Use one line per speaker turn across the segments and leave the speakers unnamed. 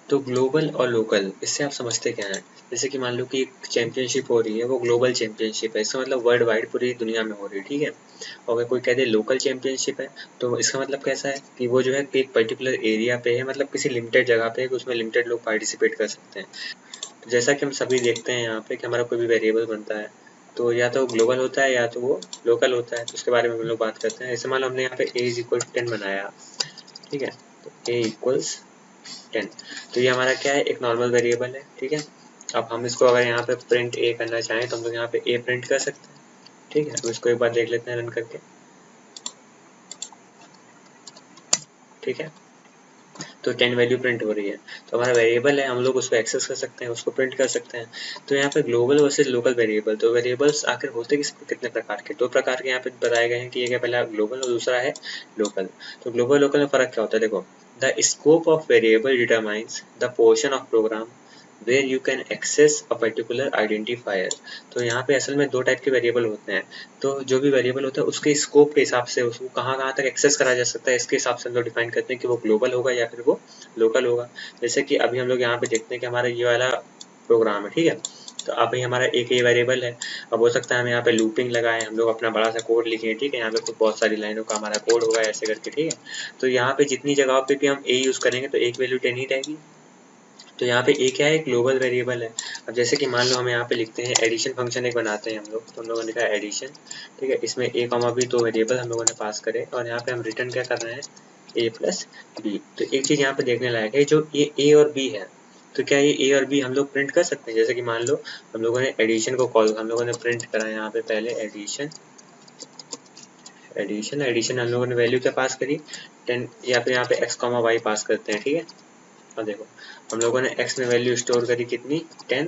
तो ग्लोबल और लोकल, इससे आप समझते क्या हैं? जैसे कि मान लो कि एक चैंपियनशिप हो रही है, वो ग्लोबल चैंपियनशिप है, इसका मतलब वर्ल्ड वाइड पूरी दुनिया में हो रही है, ठीक है। और अगर कोई कह दे लोकल चैंपियनशिप है, तो इसका मतलब कैसा है कि वो जो है एक पर्टिकुलर एरिया पे है, मतलब किसी लिमिटेड जगह पे है, उसमें लिमिटेड लोग पार्टिसिपेट कर सकते हैं। तो जैसा कि हम सभी देखते हैं यहाँ पे कि हमारा कोई भी वेरिएबल बनता है, तो या तो ग्लोबल होता है या तो वो लोकल होता है, तो उसके बारे में हम लोग बात करते हैं। जैसे मान लो हमने यहाँ पे a इज इक्वल 10 बनाया, ठीक है, तो a इक्वल्स 10, तो ये हमारा क्या है, एक नॉर्मल वेरिएबल है, ठीक है। अब हम इसको अगर यहाँ पे प्रिंट a करना चाहें तो हम लोग यहाँ पे a प्रिंट कर सकते हैं, ठीक है। तो इसको एक बार देख लेते हैं रन करके, ठीक है। तो 10 वैल्यू प्रिंट हो रही है, तो हमारा वेरिएबल है, हम लोग उसको एक्सेस कर सकते हैं, उसको प्रिंट कर सकते हैं। तो यहाँ पे ग्लोबल वर्सेज लोकल वेरिएबल, तो वेरिएबल्स आखिर होते कितने प्रकार के? 2 प्रकार के यहाँ पे बताए गए हैं कि एक है पहला ग्लोबल और दूसरा है लोकल। तो ग्लोबल लोकल में फर्क क्या होता है? देखो, the scope of variable determines the portion of program where you can access a particular identifier. तो यहाँ पे असल में 2 टाइप के वेरिएबल होते हैं। तो जो भी वेरिएबल होता है उसके स्कोप के हिसाब से उसको कहाँ तक एक्सेस करा जा सकता है, इसके हिसाब से हम लोग डिफाइन करते हैं कि वो ग्लोबल होगा या फिर वो लोकल होगा। जैसे कि अभी हम लोग यहाँ पे देखते हैं कि हमारा ये वाला प्रोग्राम है, ठीक है। तो अभी हमारा एक ये वेरिएबल है, अब हो सकता है हम यहाँ पे लूपिंग लगाएं, हम लोग अपना बड़ा सा कोड लिखें, ठीक है। यहाँ पे बहुत सारी लाइनों का हमारा कोड होगा ऐसे करके, ठीक है। तो यहाँ पे जितनी जगह पे भी हम a यूज करेंगे तो एक वैल्यू 10 ही रहेगी। तो यहाँ पे a क्या है, ग्लोबल वेरिएबल है। अब जैसे कि मान लो हम यहाँ पे लिखते हैं एडिशन फंक्शन एक बनाते हैं हम लोग, तो हम लोगों ने लिखा है एडिशन, ठीक है। इसमें a कॉमा b 2 वेरिएबल हम लोगों ने पास करे, और यहाँ पे हम रिटर्न क्या कर रहे हैं, a प्लस b। तो एक चीज यहाँ पे देखने लायक है, जो ये a और b है, तो क्या ये a और b हम लोग प्रिंट कर सकते हैं? जैसे कि मान लो हम लोगों ने एडिशन को कॉल, हम लोगों ने प्रिंट करा यहाँ पे पहले एडिशन, एडिशन हम लोगों ने वैल्यू क्या पास करी, 10, या फिर यहाँ पे x कॉमा y पास करते हैं, ठीक है। और देखो हम लोगों ने x में वैल्यू स्टोर करी कितनी, 10,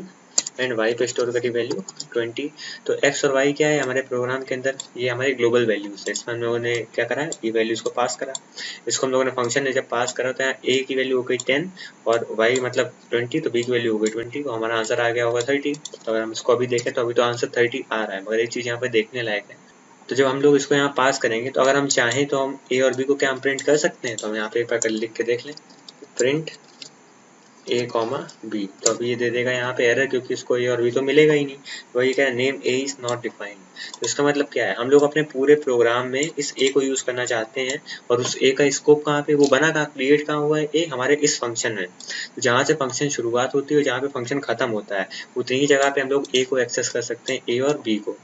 एंड y पे स्टोर करी वैल्यू 20। तो x और y क्या है हमारे प्रोग्राम के अंदर, ये हमारे ग्लोबल वैल्यूज है। इसमें हम लोगों ने क्या करा है, ये वैल्यूज को पास करा। इसको हम लोगों ने फंक्शन ने जब पास करा तो यहाँ a की वैल्यू हो गई 10 और y मतलब 20, तो b की वैल्यू हो गई 20, तो हमारा आंसर आ गया होगा 30। तो अगर हम इसको अभी देखें तो अभी तो आंसर 30 आ रहा है, मगर एक चीज यहाँ पे देखने लायक है। तो जब हम लोग इसको यहाँ पास करेंगे तो अगर हम चाहें तो हम a और b को क्या हम प्रिंट कर सकते हैं? तो हम यहाँ पे एक बार लिख के देख लें, प्रिंट a कॉमा बी। तो अभी ये दे देगा यहाँ पे एरर, क्योंकि इसको ए और बी तो मिलेगा ही नहीं। तो ये क्या है, name A is not defined. तो इसका मतलब क्या है, हम लोग अपने पूरे प्रोग्राम में इस ए को यूज करना चाहते हैं, और उस ए का स्कोप कहाँ पे, वो बना कहाँ, क्रिएट कहाँ हुआ है ए, हमारे इस फंक्शन में। तो जहाँ से फंक्शन शुरुआत होती है और जहाँ पे फंक्शन खत्म होता है, उतनी ही जगह पे हम लोग ए को एक्सेस कर सकते हैं, ए और बी को।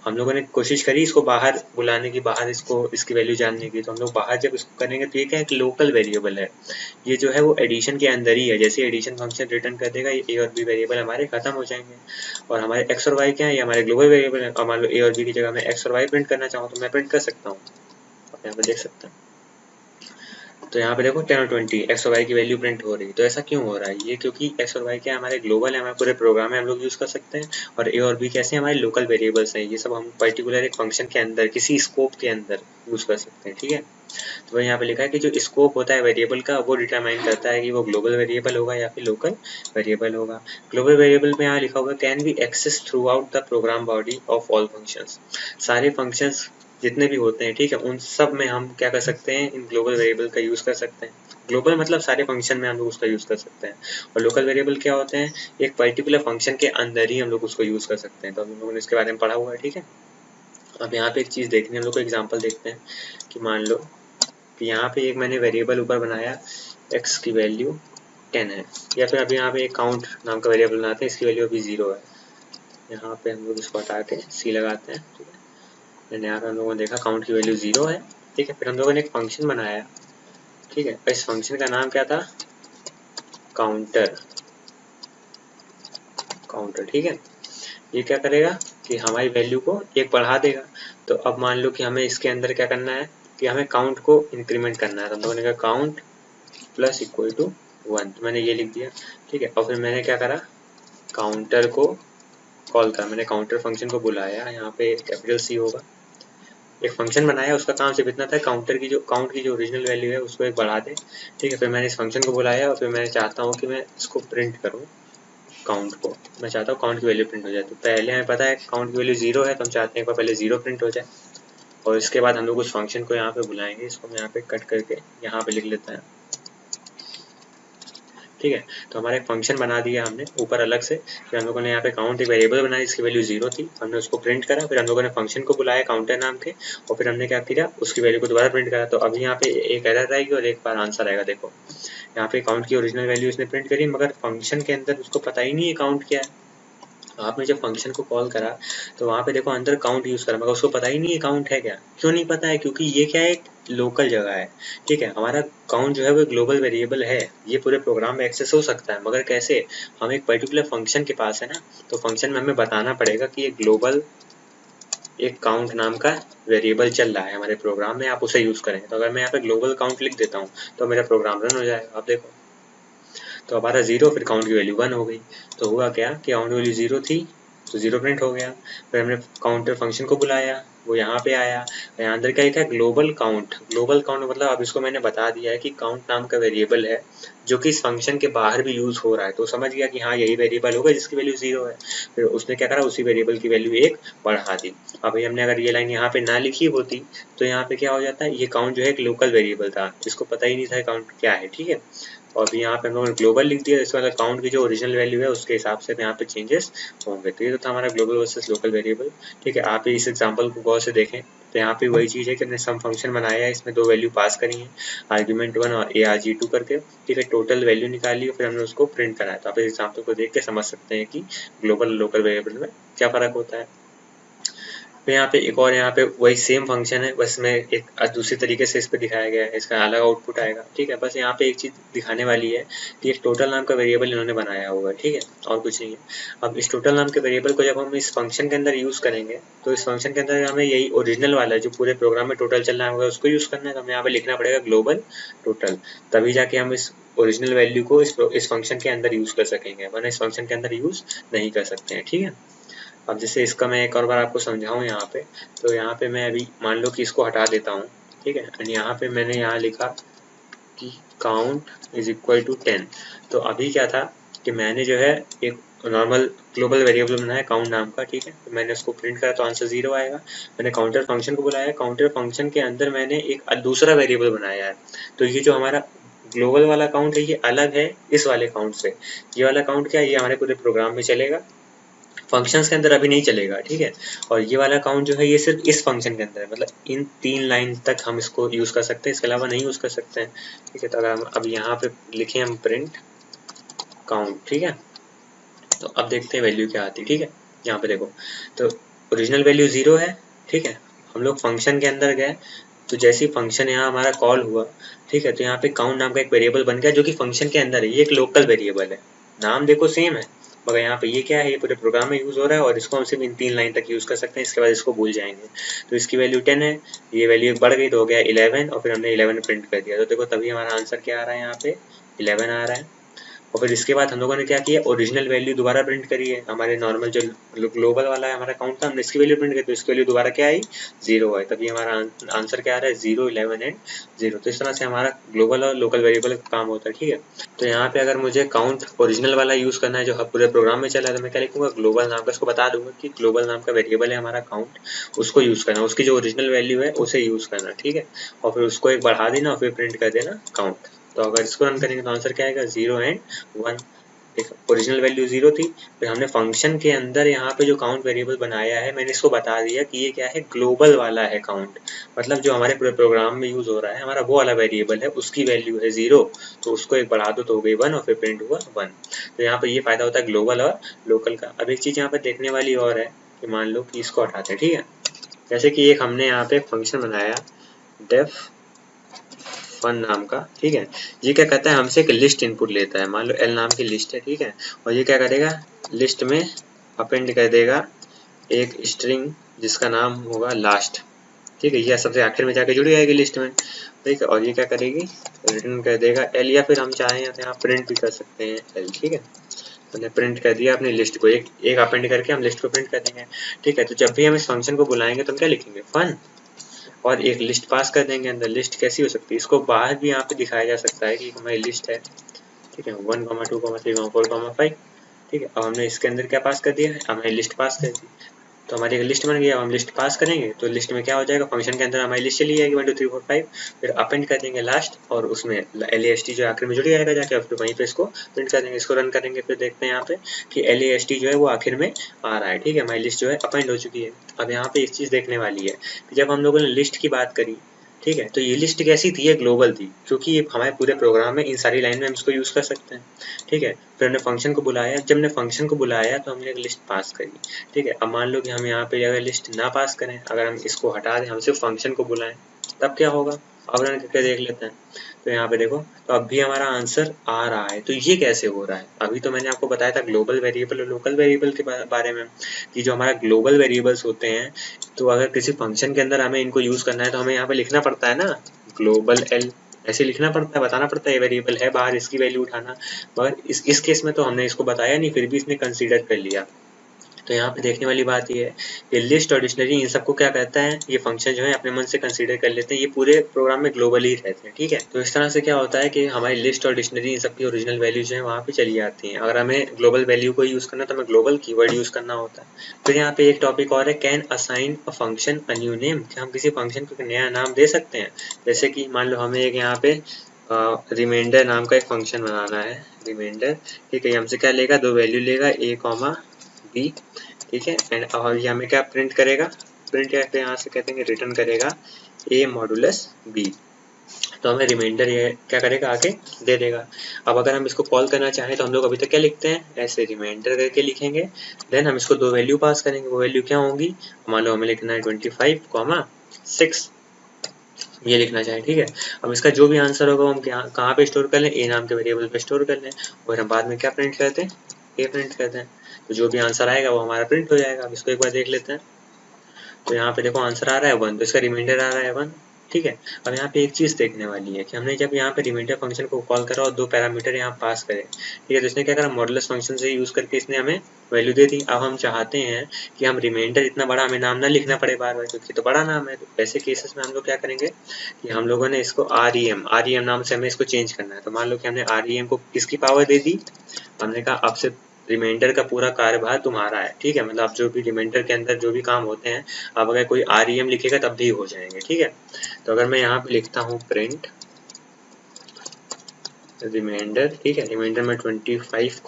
हम लोगों ने कोशिश करी इसको बाहर बुलाने की, बाहर इसको इसकी वैल्यू जानने की, तो हम लोग बाहर जब इसको करेंगे तो ये क्या है कि लोकल वेरिएबल है, ये जो है वो एडिशन के अंदर ही है। जैसे एडिशन फंक्शन रिटर्न कर देगा, ये ए और बी वेरिएबल हमारे खत्म हो जाएंगे, और हमारे एक्स और वाई क्या है, ये हमारे ग्लोबल वेरिएबल है। और मान लो ए और बी की जगह मैं एक्स और वाई प्रिंट करना चाहूँ तो मैं प्रिंट कर सकता हूँ, आप यहाँ पे देख सकते हैं। तो यहाँ पे देखो 10 और 20 एक्स और वाई की वैल्यू प्रिंट हो रही है। तो ऐसा क्यों हो रहा है, ये क्योंकि एक्स और वाई क्या है, हमारे ग्लोबल है, हमारे पूरे प्रोग्राम में हम लोग यूज कर सकते हैं, और ए और बी कैसे हमारे लोकल वेरिएबल्स हैं, ये सब हम पर्टिकुलर एक फंक्शन के अंदर किसी स्कोप के अंदर यूज कर सकते हैं, ठीक है। तो यहाँ पे लिखा है कि जो स्कोप होता है वेरिएबल का, वो डिटरमाइन करता है कि वो ग्लोबल वेरिएबल होगा या फिर लोकल वेरिएबल होगा। ग्लोबल वेरिएबल में यहाँ लिखा होगा can be access throughout the program body of all functions. सारे फंक्शंस जितने भी होते हैं, ठीक है, उन सब में हम क्या कर सकते हैं, इन ग्लोबल वेरिएबल का यूज कर सकते हैं। ग्लोबल मतलब सारे फंक्शन में हम लोग उसका यूज कर सकते हैं, और लोकल वेरिएबल क्या होते हैं, एक पर्टिकुलर फंक्शन के अंदर ही हम लोग उसको यूज कर सकते हैं। तो हम लोगों ने इसके बारे में पढ़ा हुआ है, ठीक है। अब यहाँ पे एक चीज देखनी है, हम लोग को एग्जाम्पल देखते हैं कि मान लो कि यहाँ पे एक मैंने वेरिएबल ऊपर बनाया, x की वैल्यू 10 है, या फिर अभी यहाँ पे एक काउंट नाम का वेरिएबल बनाते हैं, इसकी वैल्यू अभी 0 है। यहाँ पे हम लोग इसको हटा के c लगाते हैं, ठीक है। यहाँ पे हम लोगों ने देखा काउंट की वैल्यू 0 है, ठीक है। फिर हम लोगों ने एक फंक्शन बनाया, ठीक है। इस फंक्शन का नाम क्या था, काउंटर, काउंटर, ठीक है। ये क्या करेगा कि हमारी वैल्यू को एक बढ़ा देगा। तो अब मान लो कि हमें इसके अंदर क्या करना है कि हमें काउंट को इंक्रीमेंट करना है। तो हम लोगों ने कहा काउंट प्लस इक्वल टू 1, तो मैंने ये लिख दिया, ठीक है। और फिर मैंने क्या करा, काउंटर को कॉल करा, मैंने काउंटर फंक्शन को बुलाया, यहाँ पे कैपिटल C होगा, एक फंक्शन बनाया, उसका काम सिर्फ इतना था, काउंटर की जो काउंट की जो ओरिजिनल वैल्यू है उसको एक बढ़ा दे, ठीक है। फिर मैंने इस फंक्शन को बुलाया, और फिर मैं चाहता हूँ कि मैं इसको प्रिंट करूँ, काउंट को मैं चाहता हूँ काउंट की वैल्यू प्रिंट हो जाए। तो पहले हमें पता है काउंट की वैल्यू 0 है, तो हम चाहते हैं एक बार पहले 0 प्रिंट हो जाए, और इसके बाद हम लोग उस फंक्शन को यहाँ पे बुलाएंगे। इसको मैं यहाँ पे कट करके यहाँ पे लिख लेता है, ठीक है। तो हमारा एक फंक्शन बना दिया हमने ऊपर अलग से, फिर हम लोगों ने यहाँ पे काउंट एक वेरिएबल बनाई जिसकी वैल्यू 0 थी, हमने उसको प्रिंट करा, फिर हम लोगों ने फंक्शन को बुलाया काउंटर नाम के, और फिर हमने क्या किया उसकी वैल्यू को दोबारा प्रिंट करा। तो अभी यहाँ पे एक एरर आएगी और एक बार आंसर आएगा। देखो यहाँ पे काउंट की ओरिजिनल वैल्यू इसने प्रिंट करी, मगर फंक्शन के अंदर उसको पता ही नहीं है काउंट क्या है। आपने जब फंक्शन को कॉल करा तो वहाँ पे देखो अंदर काउंट यूज करा, मगर उसको पता ही नहीं है काउंट है क्या। क्यों नहीं पता है? क्योंकि ये क्या है, एक लोकल जगह है, ठीक है। हमारा काउंट जो है वो ग्लोबल वेरिएबल है, ये पूरे प्रोग्राम में एक्सेस हो सकता है, मगर कैसे? हम एक पर्टिकुलर फंक्शन के पास है ना, तो फंक्शन में हमें बताना पड़ेगा कि ये ग्लोबल एक काउंट नाम का वेरिएबल चल रहा है हमारे प्रोग्राम में, आप उसे यूज करेंगे। तो अगर मैं यहाँ पे ग्लोबल काउंट लिख देता हूँ तो मेरा प्रोग्राम रन हो जाएगा। आप देखो तो हमारा 0, फिर काउंट की वैल्यू 1 हो गई। तो हुआ क्या कि काउंट वैल्यू 0 थी तो 0 प्रिंट हो गया। फिर हमने काउंटर फंक्शन को बुलाया, वो यहाँ पे आया, यहाँ अंदर क्या लिखा है ग्लोबल काउंट। ग्लोबल काउंट मतलब अब इसको मैंने बता दिया है कि काउंट नाम का वेरिएबल है जो कि इस फंक्शन के बाहर भी यूज हो रहा है, तो समझ गया कि हाँ यही वेरिएबल होगा जिसकी वैल्यू 0 है। फिर उसने क्या करा, उसी वेरिएबल की वैल्यू 1 बढ़ा दी। अभी हमने अगर ये लाइन यहाँ पे ना लिखी होती तो यहाँ पे क्या हो जाता है, ये काउंट जो है एक लोकल वेरिएबल था जिसको पता ही नहीं था काउंट क्या है, ठीक है। और यहाँ पे हम लोगों ने ग्लोबल लिख दिया, इसका मतलब काउंट की जो ओरिजिनल वैल्यू है उसके हिसाब से यहाँ पे चेंजेस होंगे। तो ये तो था हमारा ग्लोबल वर्सेस लोकल वेरिएबल, ठीक है। आप इस एग्जांपल को गौर से देखें तो यहाँ पे वही चीज़ है कि हमने सम फंक्शन बनाया है, इसमें 2 वैल्यू पास करी है, आर्ग्यूमेंट 1 और arg2 करके, ठीक है। टोटल वैल्यू निकाली और फिर हमने उसको प्रिंट कराया। तो आप इस एग्जाम्पल को देख के समझ सकते हैं कि ग्लोबल और लोकल वेरिएबल में क्या फ़र्क होता है। तो यहाँ पे एक और यहाँ पे वही सेम फंक्शन है, बस में एक दूसरी तरीके से इस पे दिखाया गया है, इसका अलग आउटपुट आएगा, ठीक है। बस यहाँ पे एक चीज़ दिखाने वाली है कि एक टोटल नाम का वेरिएबल इन्होंने बनाया हुआ है, ठीक है, और कुछ नहीं है। अब इस टोटल नाम के वेरिएबल को जब हम इस फंक्शन के अंदर यूज़ करेंगे तो इस फंक्शन के अंदर हमें यही ओरिजिनल वाला जो पूरे प्रोग्राम में टोटल चल रहा होगा उसको यूज़ करना है। तो हमें यहाँ पे लिखना पड़ेगा ग्लोबल टोटल, तभी जाके हम इस ओरिजिनल वैल्यू को इस फंक्शन के अंदर यूज़ कर सकेंगे, वरना इस फंक्शन के अंदर यूज़ नहीं कर सकते हैं, ठीक है। अब जैसे इसका मैं एक और बार आपको समझाऊँ यहाँ पे, तो यहाँ पे मैं अभी मान लो कि इसको हटा देता हूँ, ठीक है, एंड यहाँ पे मैंने यहाँ लिखा कि काउंट इज इक्वल टू 10। तो अभी क्या था कि मैंने जो है एक नॉर्मल ग्लोबल वेरिएबल बनाया काउंट नाम का, ठीक है। तो मैंने उसको प्रिंट करा तो आंसर 0 आएगा। मैंने काउंटर फंक्शन को बुलाया, काउंटर फंक्शन के अंदर मैंने एक दूसरा वेरिएबल बनाया है। तो ये जो हमारा ग्लोबल वाला काउंट है ये अलग है इस वाले काउंट से। ये वाला काउंट क्या है, ये हमारे पूरे प्रोग्राम में चलेगा, फंक्शंस के अंदर अभी नहीं चलेगा, ठीक है। और ये वाला काउंट जो है ये सिर्फ इस फंक्शन के अंदर है, मतलब इन 3 लाइन तक हम इसको यूज कर सकते हैं, इसके अलावा नहीं यूज कर सकते हैं, ठीक है। तो अगर हम अब यहाँ पे लिखें हम प्रिंट काउंट, ठीक है, तो अब देखते हैं वैल्यू क्या आती है, ठीक है। यहाँ पे देखो तो ओरिजिनल वैल्यू 0 है, ठीक है। हम लोग फंक्शन के अंदर गए तो जैसे ही फंक्शन यहाँ हमारा कॉल हुआ, ठीक है, तो यहाँ पे काउंट नाम का एक वेरिएबल बन गया जो कि फंक्शन के अंदर है, ये एक लोकल वेरिएबल है, नाम देखो सेम है, मगर यहाँ पे ये क्या है, ये पूरे प्रोग्राम में यूज हो रहा है और इसको हम सिर्फ इन 3 लाइन तक यूज कर सकते हैं, इसके बाद इसको भूल जाएंगे। तो इसकी वैल्यू 10 है, ये वैल्यू बढ़ गई तो हो गया 11 और फिर हमने 11 प्रिंट कर दिया। तो देखो तभी हमारा आंसर क्या आ रहा है, यहाँ पे 11 आ रहा है। और फिर इसके बाद हम लोगों ने क्या किया, ओरिजिनल वैल्यू दोबारा प्रिंट करी है, हमारे नॉर्मल जो ग्लोबल वाला है हमारा काउंट था, हमने इसकी वैल्यू प्रिंट करी तो इसकी वैल्यू दोबारा क्या आई, 0 है। तभी हमारा आंसर क्या आ रहा है, 0, 11 एंड 0। तो इस तरह से हमारा ग्लोबल और लोकल वेरिएबल का काम होता है, ठीक है। तो यहाँ पे अगर मुझे काउंट ओरिजिनल वाला यूज करना है जो पूरे प्रोग्राम में चला है, तो मैं क्या लिखूंगा, ग्लोबल नाम का, इसको बता दूंगा कि ग्लोबल नाम का वेरिएबल है हमारा काउंट, उसको यूज करना, उसकी जो ओरिजिनल वैल्यू है उसे यूज करना, ठीक है। और फिर उसको एक बढ़ा देना और फिर प्रिंट कर देना काउंट। तो अगर इसको रन करेंगे तो आंसर क्या आएगा, 0 एंड 1। ओरिजिनल वैल्यू 0 थी, फिर हमने फंक्शन के अंदर यहाँ पे जो काउंट वेरिएबल बनाया है मैंने इसको बता दिया कि ये क्या है, ग्लोबल वाला है काउंट, मतलब जो हमारे पूरे प्रोग्राम में यूज हो रहा है हमारा वो वाला वेरिएबल है, उसकी वैल्यू है 0, तो उसको एक बढ़ा दो तो हो गई 1 और फिर प्रिंट हुआ 1। तो यहाँ पे ये फायदा होता है ग्लोबल और लोकल का। अब एक चीज यहाँ पे देखने वाली और है कि मान लो कि इसको हटाते हैं, ठीक है, जैसे कि एक हमने यहाँ पे फंक्शन बनाया डेफ फन नाम का, ठीक है। ये क्या करता है, हमसे एक लिस्ट इनपुट लेता है, मान लो एल नाम की लिस्ट है, ठीक है, और ये क्या करेगा, लिस्ट में अपेंड कर देगा एक स्ट्रिंग जिसका नाम होगा लास्ट, ठीक है, ये सबसे आखिर में जाके जुड़ जाएगी लिस्ट में, ठीक है। और ये क्या करेगी, रिटर्न कर देगा एल, या फिर हम चाहें तो यहाँ प्रिंट भी कर सकते हैं एल, ठीक है। हमने प्रिंट कर दिया अपनी लिस्ट को, एक अपेंड करके हम लिस्ट को प्रिंट कर देंगे, ठीक है। तो जब भी हम इस फंक्शन को बुलाएंगे तो हम क्या लिखेंगे, फन, और एक लिस्ट पास कर देंगे अंदर। लिस्ट कैसी हो सकती है, इसको बाहर भी यहाँ पे दिखाया जा सकता है कि हमारी लिस्ट है, ठीक है, 1, 2, 3, 4, 5, ठीक है। अब हमने इसके अंदर क्या पास कर दिया है, हमने लिस्ट पास कर दी। तो हमारी एक लिस्ट बन गई। अब हम लिस्ट पास करेंगे तो लिस्ट में क्या हो जाएगा, फंक्शन के अंदर हमारी लिस्ट चली जाएगी 1 2 3 4 5, फिर अपेंड कर देंगे लास्ट और उसमें LAST जो आखिर में जुड़ जाएगा जाके, और फिर वहीं पे इसको प्रिंट कर देंगे। इसको रन करेंगे फिर देखते हैं यहाँ पे कि LAST जो है वो आखिर में आ रहा है। ठीक है, हमारी लिस्ट जो है अपेंड हो चुकी है। अब यहाँ पे एक चीज़ देखने वाली है कि जब हम लोगों ने लिस्ट की बात करी, ठीक है, तो ये लिस्ट कैसी थी, ये ग्लोबल थी, क्योंकि ये हमारे पूरे प्रोग्राम में इन सारी लाइन में हम इसको यूज़ कर सकते हैं। ठीक है, फिर हमने फंक्शन को बुलाया, जब हमने फंक्शन को बुलाया तो हमने एक लिस्ट पास करी। ठीक है, अब मान लो कि हम यहाँ पे अगर लिस्ट ना पास करें, अगर हम इसको हटा दें, हम सिर्फ फंक्शन को बुलाएं, तब क्या होगा, अब रन करके देख लेते हैं। तो यहाँ पे देखो, तो अब भी हमारा आंसर आ रहा है। तो ये कैसे हो रहा है, अभी तो मैंने आपको बताया था ग्लोबल वेरिएबल और लोकल वेरिएबल के बारे में, कि जो हमारा ग्लोबल वेरिएबल्स होते हैं, तो अगर किसी फंक्शन के अंदर हमें इनको यूज़ करना है तो हमें यहाँ पे लिखना पड़ता है ना, ग्लोबल L ऐसे लिखना पड़ता है, बताना पड़ता है ये वेरिएबल है, बाहर इसकी वैल्यू उठाना। मगर इस केस में तो हमने इसको बताया नहीं, फिर भी इसने कंसीडर कर लिया। तो यहाँ पे देखने वाली बात ये है कि लिस्ट और डिक्शनरी इन सबको क्या कहता है, ये फंक्शन जो है अपने मन से कंसीडर कर लेते हैं, ये पूरे प्रोग्राम में ग्लोबल ही रहते हैं। ठीक है, तो इस तरह से क्या होता है कि हमारी लिस्ट और डिक्शनरी इन सबकी ओरिजिनल वैल्यू जो है वहाँ पे चली जाती हैं। अगर हमें ग्लोबल वैल्यू को यूज़ करना है तो हमें ग्लोबल कीवर्ड यूज़ करना होता है। फिर यहाँ पे एक टॉपिक और है, can assign a function a new name, कि हम किसी फंक्शन को एक नया नाम दे सकते हैं। जैसे कि मान लो हमें एक यहाँ पे रिमाइंडर नाम का एक फंक्शन बनाना है, रिमाइंडर। ठीक है, हमसे क्या लेगा, 2 वैल्यू लेगा, A, B। ठीक है, एंड अब ये हमें क्या प्रिंट करेगा, प्रिंट या फिर यहाँ से कहते हैं रिटर्न करेगा A मॉडुलस B। तो हमें रिमाइंडर ये क्या करेगा, आके दे देगा। अब अगर हम इसको कॉल करना चाहें तो हम लोग अभी तक क्या लिखते हैं, ऐसे रिमाइंडर करके लिखेंगे, देन हम इसको 2 वैल्यू पास करेंगे। वो वैल्यू क्या होंगी, मान लो हमें लिखना है 25, 6 ये लिखना चाहिए। ठीक है, अब इसका जो भी आंसर होगा हम कहाँ पे स्टोर कर लें, A नाम के वेरिएबल पे स्टोर कर लें, और हम बाद में क्या प्रिंट करते हैं, A प्रिंट करते हैं। तो जो भी आंसर आएगा वो हमारा प्रिंट हो जाएगा। अब इसको एक बार देख लेते हैं। तो यहाँ पे देखो आंसर आ रहा है 1, तो इसका रिमाइंडर आ रहा है 1। ठीक है, अब यहाँ पे एक चीज़ देखने वाली है कि हमने जब यहाँ पे रिमाइंडर फंक्शन को कॉल करा और 2 पैरामीटर यहाँ पास करे, ठीक है, तो इसने क्या करा, मॉडुलस फंक्शन से यूज़ करके इसने हमें वैल्यू दे दी। अब हम चाहते हैं कि हम रिमाइंडर इतना बड़ा हमें नाम ना लिखना पड़े बार बार, क्योंकि तो बड़ा नाम है। तो ऐसे केसेस में हम लोग क्या करेंगे कि हम लोगों ने इसको REM नाम से हमें इसको चेंज करना है। तो मान लो कि हमने REM को किसकी पावर दे दी, हमने कहा अब से रिमाइंडर का पूरा कार्यभार तुम्हारा है। ठीक है, मतलब आप जो भी रिमाइंडर के अंदर जो भी काम होते हैं, अब अगर कोई REM लिखेगा तब भी हो जाएंगे। ठीक है, तो अगर मैं यहाँ पे लिखता हूँ प्रिंट रिमाइंडर, ठीक है, रिमाइंडर में 25,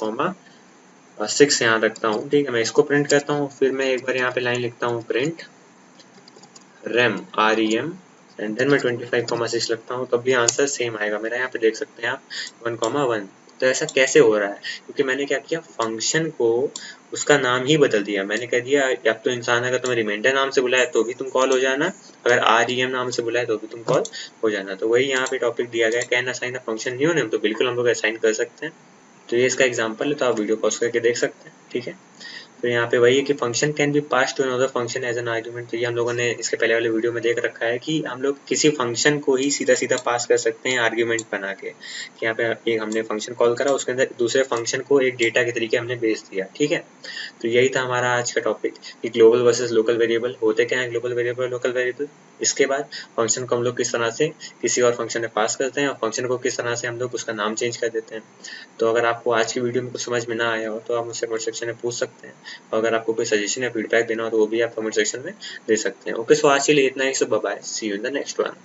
6 यहाँ रखता हूँ। ठीक है, मैं इसको प्रिंट करता हूँ, फिर मैं एक बार यहाँ पे लाइन लिखता हूँ प्रिंट REM एंड देन मैं 25, 6 लगता हूँ, तब भी आंसर सेम आएगा मेरा। यहाँ पे देख सकते हैं आप 1, 1। तो ऐसा कैसे हो रहा है, क्योंकि मैंने क्या किया, फंक्शन को उसका नाम ही बदल दिया। मैंने कह दिया अब तो इंसान अगर तुम्हें रिमाइंडर नाम से बुलाए तो भी तुम कॉल हो जाना, अगर REM नाम से बुलाए तो भी तुम कॉल हो जाना। तो वही यहाँ पे टॉपिक दिया गया, can assign a function new name, तो बिल्कुल हम लोग असाइन कर सकते हैं। तो ये इसका एग्जाम्पल है, तो आप वीडियो पॉज करके देख सकते हैं। ठीक है, तो यहाँ पे वही है कि function can be pass to another function as an argument. तो ये हम लोगों ने इसके पहले वाले वीडियो में देख रखा है कि हम लोग किसी फंक्शन को ही सीधा सीधा पास कर सकते हैं आर्ग्यूमेंट बना के, कि यहाँ पे एक हमने फंक्शन कॉल करा, उसके अंदर दूसरे फंक्शन को एक डेटा के तरीके हमने भेज दिया। ठीक है, तो यही था हमारा आज का टॉपिक कि ग्लोबल वर्सेस लोकल वेरिएबल होते क्या है, ग्लोबल वेरिएबल लोकल वेरिएबल। इसके बाद फंक्शन को हम लोग किस तरह से किसी और फंक्शन में पास करते हैं, और फंक्शन को किस तरह से हम लोग उसका नाम चेंज कर देते हैं। तो अगर आपको आज की वीडियो में कुछ समझ में ना आया हो तो आप मुझसे कमेंट सेक्शन में पूछ सकते हैं, और अगर आपको कोई सजेशन या फीडबैक देना हो तो वो भी आप कमेंट सेक्शन में दे सकते हैं। ओके, सो आज के लिए इतना ही। So bye bye, see you in the next one.